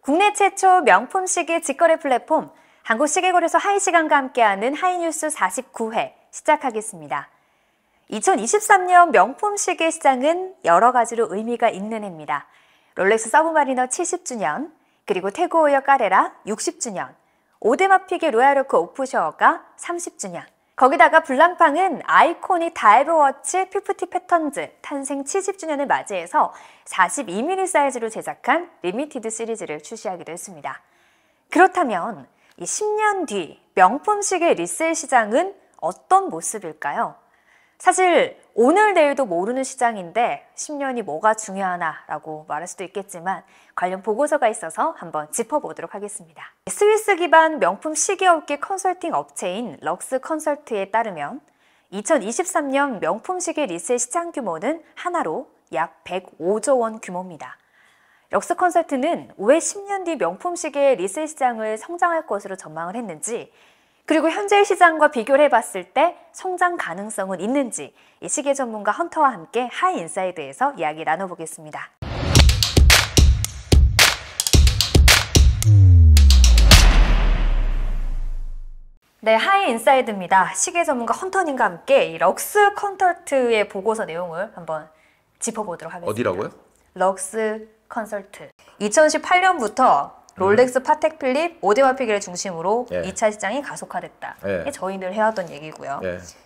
국내 최초 명품 시계 직거래 플랫폼 한국시계거래소 하이시간과 함께하는 하이뉴스 49회 시작하겠습니다. 2023년 명품 시계 시장은 여러 가지로 의미가 있는 해입니다. 롤렉스 서브마리너 70주년, 그리고 태그 호이어 까레라 60주년, 오데마픽의 로얄오크 오프셔어가 30주년, 거기다가 블랑팡은 아이코닉 다이브워치 50 패턴즈 탄생 70주년을 맞이해서 42mm 사이즈로 제작한 리미티드 시리즈를 출시하기도 했습니다. 그렇다면 이 10년 뒤 명품 시계 리셀 시장은 어떤 모습일까요? 사실 오늘 내일도 모르는 시장인데 10년이 뭐가 중요하나라고 말할 수도 있겠지만 관련 보고서가 있어서 한번 짚어보도록 하겠습니다. 스위스 기반 명품 시계업계 컨설팅 업체인 럭스 컨설트에 따르면 2023년 명품 시계 리셀 시장 규모는 하나로 약 105조 원 규모입니다. 럭스 컨설트는 올해 10년 뒤 명품 시계 리셀 시장을 성장할 것으로 전망을 했는지, 그리고 현재의 시장과 비교를 해봤을 때 성장 가능성은 있는지 이 시계 전문가 헌터와 함께 하이인사이드에서 이야기 나눠보겠습니다. 네, 하이인사이드입니다. 시계 전문가 헌터님과 함께 이 럭스 컨설트의 보고서 내용을 한번 짚어보도록 하겠습니다. 어디라고요? 럭스 컨설트. 2018년부터 롤렉스, 파텍 필립, 오데마픽을 중심으로 2차 시장이 가속화됐다. 이게 저희 늘 해왔던 얘기고요.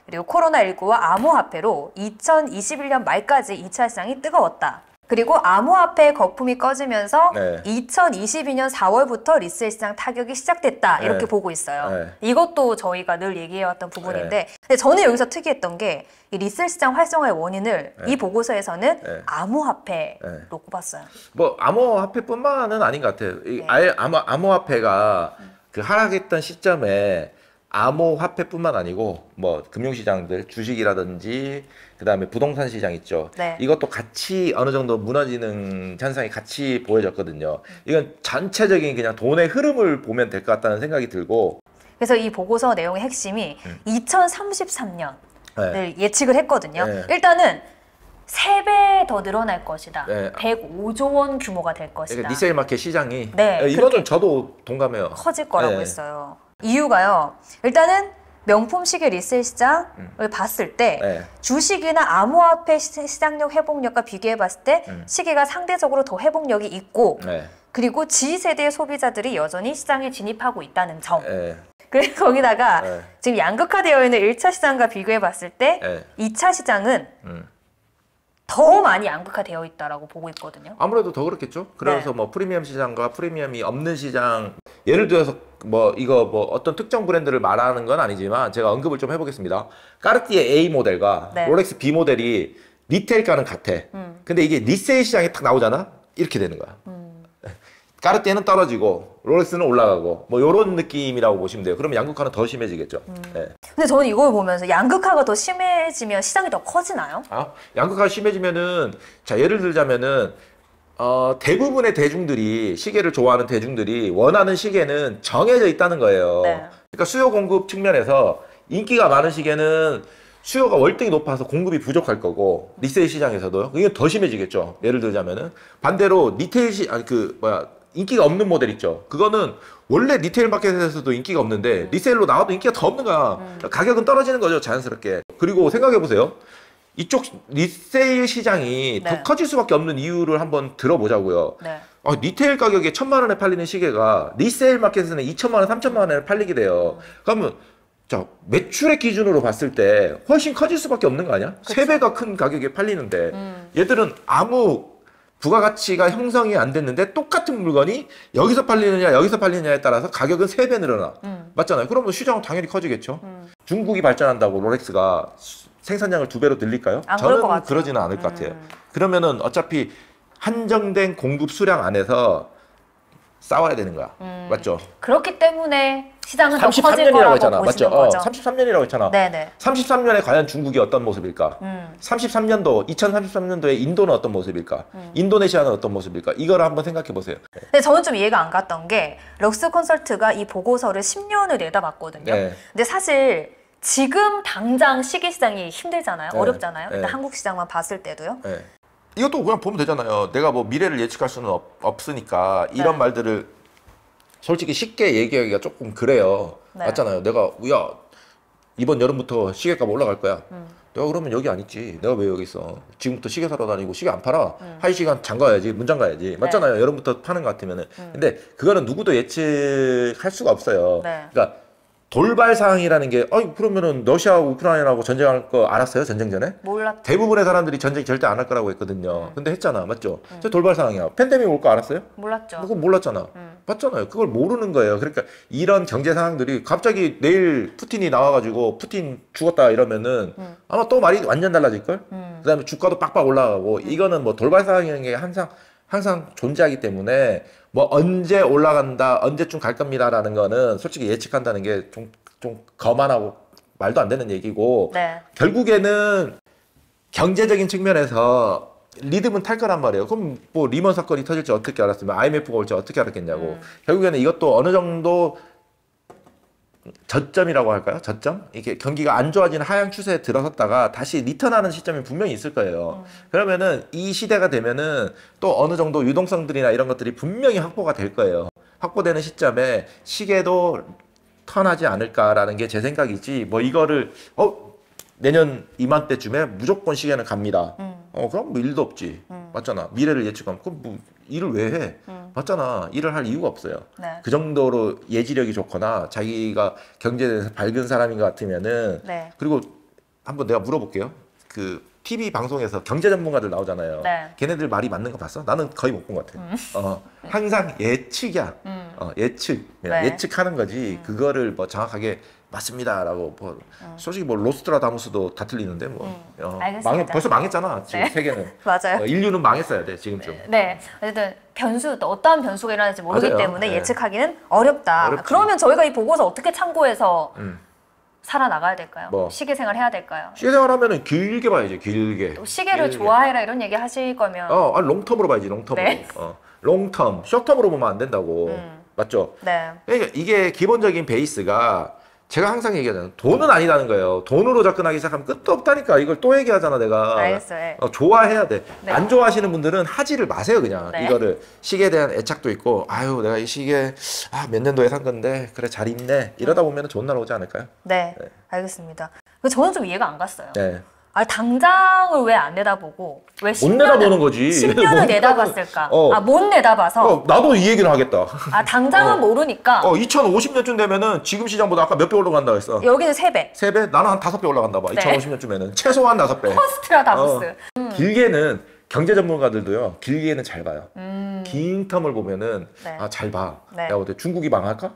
그리고 코로나19와 암호화폐로 2021년 말까지 2차 시장이 뜨거웠다. 그리고 암호화폐 거품이 꺼지면서 2022년 4월부터 리셀 시장 타격이 시작됐다. 이렇게 보고 있어요. 이것도 저희가 늘 얘기해왔던 부분인데 근데 저는 여기서 특이했던 게 이 리셀 시장 활성화의 원인을 이 보고서에서는 암호화폐로 꼽았어요. 뭐 암호화폐뿐만은 아닌 것 같아요. 아예 암호화폐가 그 하락했던 시점에 암호화폐뿐만 아니고 뭐 금융시장들, 주식이라든지 그다음에 부동산 시장 있죠. 이것도 같이 어느 정도 무너지는 현상이 같이 보여졌거든요. 이건 전체적인 그냥 돈의 흐름을 보면 될 것 같다는 생각이 들고, 그래서 이 보고서 내용의 핵심이 2033년을 예측을 했거든요. 일단은 3배 더 늘어날 것이다. 105조 원 규모가 될 것이다. 그러니까 리세일 마켓 시장이 이거는 저도 동감해요. 커질 거라고 했어요. 이유가요. 일단은 명품 시계 리셀 시장을 봤을 때 주식이나 암호화폐 시장력 회복력과 비교해 봤을 때 시계가 상대적으로 더 회복력이 있고 그리고 G세대의 소비자들이 여전히 시장에 진입하고 있다는 점. 그리고 거기다가 지금 양극화되어 있는 1차 시장과 비교해 봤을 때 2차 시장은 더 많이 양극화되어 있다라고 보고 있거든요. 아무래도 더 그렇겠죠. 그래서 뭐 프리미엄 시장과 프리미엄이 없는 시장, 예를 들어서 뭐 이거 뭐 어떤 특정 브랜드를 말하는 건 아니지만 제가 언급을 좀 해보겠습니다. 까르띠에 A 모델과 롤렉스 B 모델이 리테일가는 같아. 근데 이게 리세일 시장에 딱 나오잖아. 이렇게 되는 거야. 까르띠에는 떨어지고 롤렉스는 올라가고 뭐 이런 느낌이라고 보시면 돼요. 그러면 양극화는 더 심해지겠죠. 근데 저는 이걸 보면서 양극화가 더 심해지면 시장이 더 커지나요? 양극화가 심해지면은, 자 예를 들자면은 대부분의 대중들이, 시계를 좋아하는 대중들이 원하는 시계는 정해져 있다는 거예요. 그러니까 수요 공급 측면에서 인기가 많은 시계는 수요가 월등히 높아서 공급이 부족할 거고, 리세일 시장에서도요. 이게 더 심해지겠죠. 예를 들자면은 반대로 리테일 인기가 없는 모델 있죠. 그거는 원래 리테일 마켓에서도 인기가 없는데 리세일로 나와도 인기가 더 없는 거야. 가격은 떨어지는 거죠, 자연스럽게. 그리고 생각해 보세요. 이쪽 리세일 시장이 더 커질 수밖에 없는 이유를 한번 들어보자고요. 리테일 가격에 1,000만 원에 팔리는 시계가 리세일 마켓에서는 2,000만 원, 3,000만 원에 팔리게 돼요. 그러면 자, 매출의 기준으로 봤을 때 훨씬 커질 수밖에 없는 거 아니야? 3배가 큰 가격에 팔리는데 얘들은 아무 부가가치가 형성이 안 됐는데 똑같은 물건이 여기서 팔리느냐 여기서 팔리느냐에 따라서 가격은 3배 늘어나. 맞잖아요. 그러면 시장은 당연히 커지겠죠. 중국이 발전한다고 롤렉스가 생산량을 2배로 늘릴까요? 저는 그러지는 않을 것 같아요. 그러면은 어차피 한정된 공급 수량 안에서 싸워야 되는 거야. 맞죠? 그렇기 때문에 시장은 더 커질 33년이라고 거라고 했잖아. 보시는 맞죠? 거죠. 33년이라고 했잖아. 33년에 과연 중국이 어떤 모습일까? 2033년도에 인도는 어떤 모습일까? 인도네시아는 어떤 모습일까? 이걸 한번 생각해 보세요. 근데 저는 좀 이해가 안 갔던 게 럭스 컨설트가 이 보고서를 10년을 내다봤거든요. 근데 사실 지금 당장 시계 시장이 힘들잖아요. 어렵잖아요. 일단 한국 시장만 봤을 때도요. 이것도 그냥 보면 되잖아요. 내가 뭐 미래를 예측할 수는 없으니까 이런 네. 말들을 솔직히 쉽게 얘기하기가 조금 그래요. 네. 맞잖아요. 내가 야 이번 여름부터 시계값 올라갈 거야. 내가 그러면 여기 안 있지. 내가 왜 여기 있어? 지금부터 시계 사러 다니고 시계 안 팔아. 1시간 잠가야지. 문 잠가야지. 맞잖아요. 여름부터 파는 것 같으면은. 근데 그거는 누구도 예측할 수가 없어요. 네. 그러니까 돌발 상황이라는 게 그러면은 러시아하고 우크라이나하고 전쟁할 거 알았어요? 전쟁 전에? 몰랐죠. 대부분의 사람들이 전쟁 절대 안 할 거라고 했거든요. 근데 했잖아. 맞죠? 저 돌발 상황이야. 팬데믹 올 거 알았어요? 몰랐죠. 그거 몰랐잖아. 맞잖아요. 그걸 모르는 거예요. 그러니까 이런 경제 상황들이 갑자기 내일 푸틴이 나와가지고 푸틴 죽었다 이러면은 아마 또 말이 완전 달라질걸? 그다음에 주가도 빡빡 올라가고 이거는 뭐 돌발 상황이라는 게 항상 존재하기 때문에 뭐 언제 올라간다, 언제쯤 갈 겁니다라는 거는 솔직히 예측한다는 게 좀 거만하고 말도 안 되는 얘기고 네. 결국에는 경제적인 측면에서 리듬은 탈 거란 말이에요. 그럼 뭐 리먼 사건이 터질지 어떻게 알았으면 IMF가 올지 어떻게 알았겠냐고. 결국에는 이것도 어느 정도 저점이라고 할까요? 저점? 이게 경기가 안 좋아지는 하향 추세에 들어섰다가 다시 리턴하는 시점이 분명히 있을 거예요. 그러면은 이 시대가 되면은 또 어느 정도 유동성들이나 이런 것들이 분명히 확보가 될 거예요. 확보되는 시점에 시계도 턴하지 않을까라는 게 제 생각이지. 뭐 이거를 내년 이맘때쯤에 무조건 시계는 갑니다. 그럼 뭐 일도 없지. 맞잖아. 미래를 예측하면 그럼 뭐 일을 왜 해? 맞잖아. 일을 할 이유가 없어요. 네. 그 정도로 예지력이 좋거나 자기가 경제에 대해서 밝은 사람인 것 같으면은 네. 그리고 한번 내가 물어볼게요. 그 TV 방송에서 경제 전문가들 나오잖아요. 네. 걔네들 말이 맞는 거 봤어? 나는 거의 못 본 것 같아. 항상 예측이야. 예측. 네. 예측하는 거지. 그거를 뭐 정확하게 맞습니다라고 뭐 솔직히 뭐 로스트라다무스도 다 틀리는데 뭐 알겠습니다. 벌써 망했잖아. 지금 네. 세계는. 맞아요. 인류는 망했어야 돼 지금쯤. 네. 어쨌든 또 어떠한 변수가 일어날지 모르기 맞아요. 때문에 네. 예측하기는 어렵다. 어렵지. 그러면 저희가 이 보고서 어떻게 참고해서 살아나가야 될까요? 뭐. 시계 생활 해야 될까요? 시계 생활하면은 길게 봐야지. 길게. 또 시계를 길게. 좋아해라 이런 얘기 하실 거면 롱텀으로 봐야지. 롱텀으로. 네. 롱텀. 숏텀으로 보면 안 된다고. 맞죠? 네. 그러니까 이게 기본적인 베이스가 제가 항상 얘기하잖아요. 돈은 아니다는 거예요. 돈으로 접근하기 시작하면 끝도 없다니까. 이걸 또 얘기하잖아, 내가. 알겠어요. 좋아해야 돼. 네. 안 좋아하시는 분들은 하지를 마세요, 그냥. 네. 이거를. 시계에 대한 애착도 있고, 아유, 내가 이 시계, 몇 년도에 산 건데, 그래, 잘 있네. 이러다 보면 좋은 날 오지 않을까요? 네. 알겠습니다. 저는 좀 이해가 안 갔어요. 네. 당장을 왜 안 내다보고 왜 못 내다보는 거지. 10년을 내다봤을까? 못 내다봐서 나도 이 얘기를 하겠다. 당장은 모르니까 2050년쯤 되면은 지금 시장보다 아까 몇 배 올라간다고 했어? 여기는 3배. 3배? 나는 한 5배 올라간다 봐. 네. 2050년쯤에는. 최소한 5배. 코스트라다무스. 길게는 경제 전문가들도요. 길게는 잘 봐요. 긴 텀을 보면은 네. 잘 봐. 네. 내가 볼 때 중국이 망할까?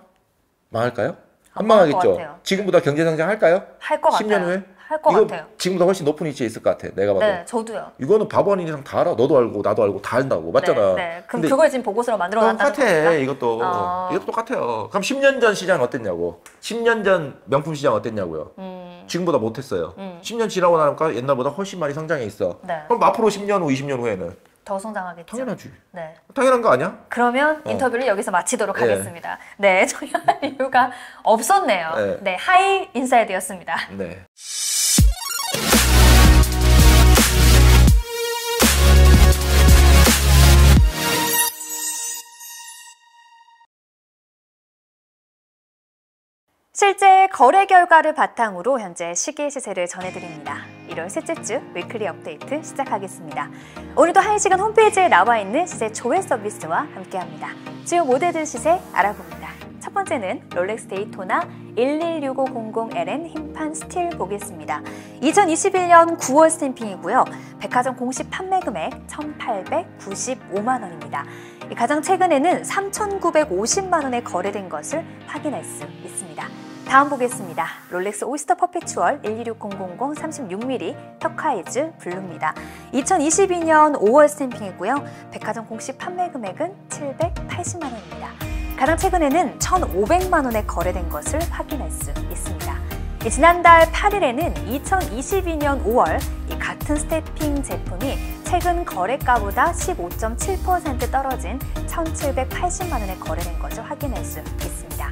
망할까요? 안 망할 것 망하겠죠. 같아요. 지금보다 경제 성장할까요? 할 것 10년 같아요. 후에? 할 것 이거 같아요. 지금보다 훨씬 높은 위치에 있을 것 같아. 내가 봐도. 네, 저도요. 이거는 바보 아닌 이상 다 알아. 너도 알고 나도 알고 다 안다고. 맞잖아. 네. 그럼 근데 그걸 지금 보고서로 만들어 놨다는 똑같아. 겁니까? 이것도 똑같아요. 그럼 10년 전 시장 어땠냐고. 10년 전 명품 시장 어땠냐고요. 지금보다 못했어요. 10년 지나고 나니까 옛날보다 훨씬 많이 성장해 있어. 네. 그럼 앞으로 10년 후, 20년 후에는 더 성장하겠죠. 당연하지. 네. 당연한 거 아니야? 그러면 인터뷰를 여기서 마치도록 네. 하겠습니다. 네, 저희 할 이유가 없었네요. 네. 네, 하이 인사이드였습니다. 네. 실제 거래 결과를 바탕으로 현재 시계 시세를 전해드립니다. 1월 셋째 주 위클리 업데이트 시작하겠습니다. 오늘도 1시간 홈페이지에 나와 있는 시세 조회 서비스와 함께합니다. 주요 모델들 시세 알아봅니다. 첫 번째는 롤렉스 데이토나 116500LN 흰판 스틸 보겠습니다. 2021년 9월 스탬핑이고요. 백화점 공식 판매 금액 1,895만 원입니다. 가장 최근에는 3,950만 원에 거래된 것을 확인할 수 있습니다. 다음 보겠습니다. 롤렉스 오이스터 퍼페추얼 126000 36mm 터카이즈 블루입니다. 2022년 5월 스탬핑이고요. 백화점 공식 판매 금액은 780만 원입니다. 가장 최근에는 1,500만 원에 거래된 것을 확인할 수 있습니다. 지난달 8일에는 2022년 5월 이 같은 스탬핑 제품이 최근 거래가보다 15.7% 떨어진 1,780만 원에 거래된 것을 확인할 수 있습니다.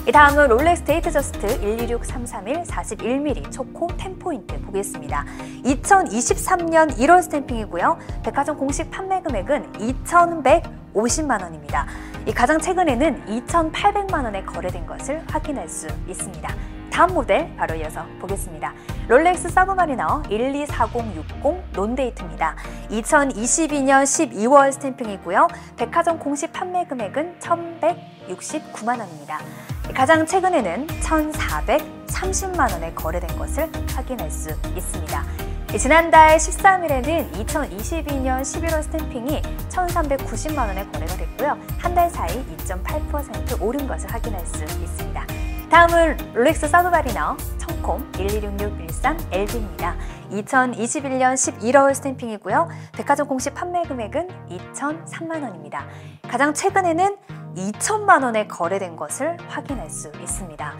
이 다음은 롤렉스 데이트저스트 126331 41mm 초코 10포인트 보겠습니다. 2023년 1월 스탬핑이고요. 백화점 공식 판매 금액은 2,150만 원입니다. 이 가장 최근에는 2,800만 원에 거래된 것을 확인할 수 있습니다. 다음 모델 바로 이어서 보겠습니다. 롤렉스 서브마리너 124060 논데이트입니다. 2022년 12월 스탬핑이고요. 백화점 공식 판매 금액은 1,169만 원입니다. 가장 최근에는 1,430만 원에 거래된 것을 확인할 수 있습니다. 지난달 13일에는 2022년 11월 스탬핑이 1,390만 원에 거래가 됐고요. 한 달 사이 2.8% 오른 것을 확인할 수 있습니다. 다음은 롤렉스 서브마리너 청콤 126613LB입니다. 2021년 11월 스탬핑이고요. 백화점 공식 판매 금액은 2,003만 원입니다. 가장 최근에는 2,000만 원에 거래된 것을 확인할 수 있습니다.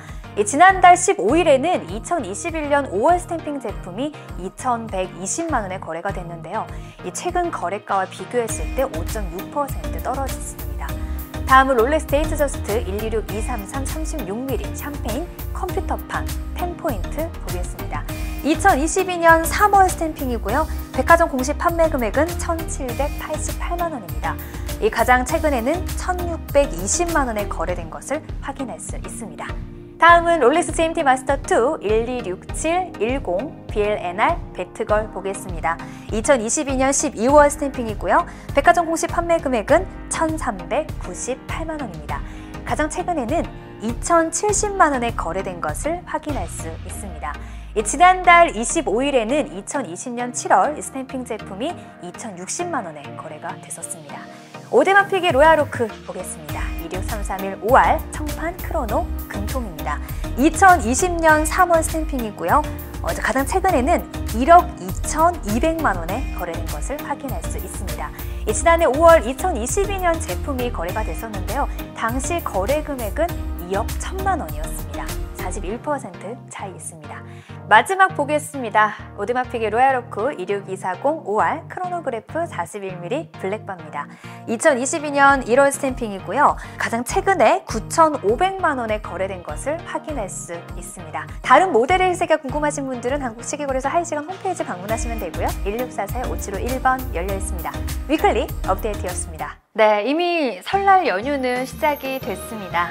지난달 15일에는 2021년 5월 스탬핑 제품이 2,120만 원에 거래가 됐는데요. 최근 거래가와 비교했을 때 5.6% 떨어졌습니다. 다음은 롤렉스 데이트저스트 126233 36mm 샴페인 컴퓨터판 10포인트 보겠습니다. 2022년 3월 스탬핑이고요. 백화점 공식 판매 금액은 1,788만 원입니다. 이 가장 최근에는 1,620만 원에 거래된 것을 확인할 수 있습니다. 다음은 롤렉스 GMT 마스터2 126710 BLNR 배트걸 보겠습니다. 2022년 12월 스탬핑이고요. 백화점 공식 판매 금액은 1,398만 원입니다. 가장 최근에는 2,070만 원에 거래된 것을 확인할 수 있습니다. 지난달 25일에는 2020년 7월 스탬핑 제품이 2,060만 원에 거래가 됐었습니다. 오데마픽의 로얄오크 보겠습니다. 26331 5R 청판 크로노 금통입니다. 2020년 3월 스탬핑이고요. 가장 최근에는 1억 2,200만 원에 거래된 것을 확인할 수 있습니다. 지난해 5월 2022년 제품이 거래가 됐었는데요. 당시 거래 금액은 2억 1,000만 원이었습니다. 41% 차이 있습니다. 마지막 보겠습니다. 오데마픽의 로얄오크 26240 5R 크로노그래프 41mm 블랙바입니다. 2022년 1월 스탬핑이고요. 가장 최근에 9,500만 원에 거래된 것을 확인할 수 있습니다. 다른 모델의 시세가 궁금하신 분들은 한국시계거래소 하이시간 홈페이지 방문하시면 되고요. 1644-5751번 열려 있습니다. 위클리 업데이트였습니다. 네, 이미 설날 연휴는 시작이 됐습니다.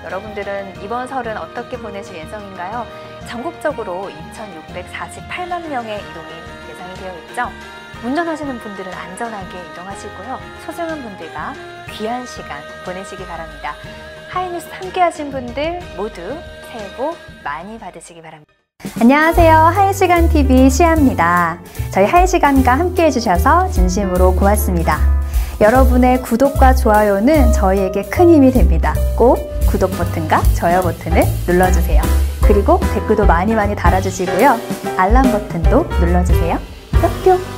여러분들은 이번 설은 어떻게 보내실 예정인가요? 전국적으로 2,648만 명의 이동이 예상이 되어 있죠. 운전하시는 분들은 안전하게 이동하시고요. 소중한 분들과 귀한 시간 보내시기 바랍니다. 하이뉴스 함께 하신 분들 모두 새해 복 많이 받으시기 바랍니다. 안녕하세요. 하이시간TV 시아입니다. 저희 하이시간과 함께 해주셔서 진심으로 고맙습니다. 여러분의 구독과 좋아요는 저희에게 큰 힘이 됩니다. 꼭 구독 버튼과 좋아요 버튼을 눌러주세요. 그리고 댓글도 많이 달아주시고요. 알람 버튼도 눌러주세요. 뿅뿅!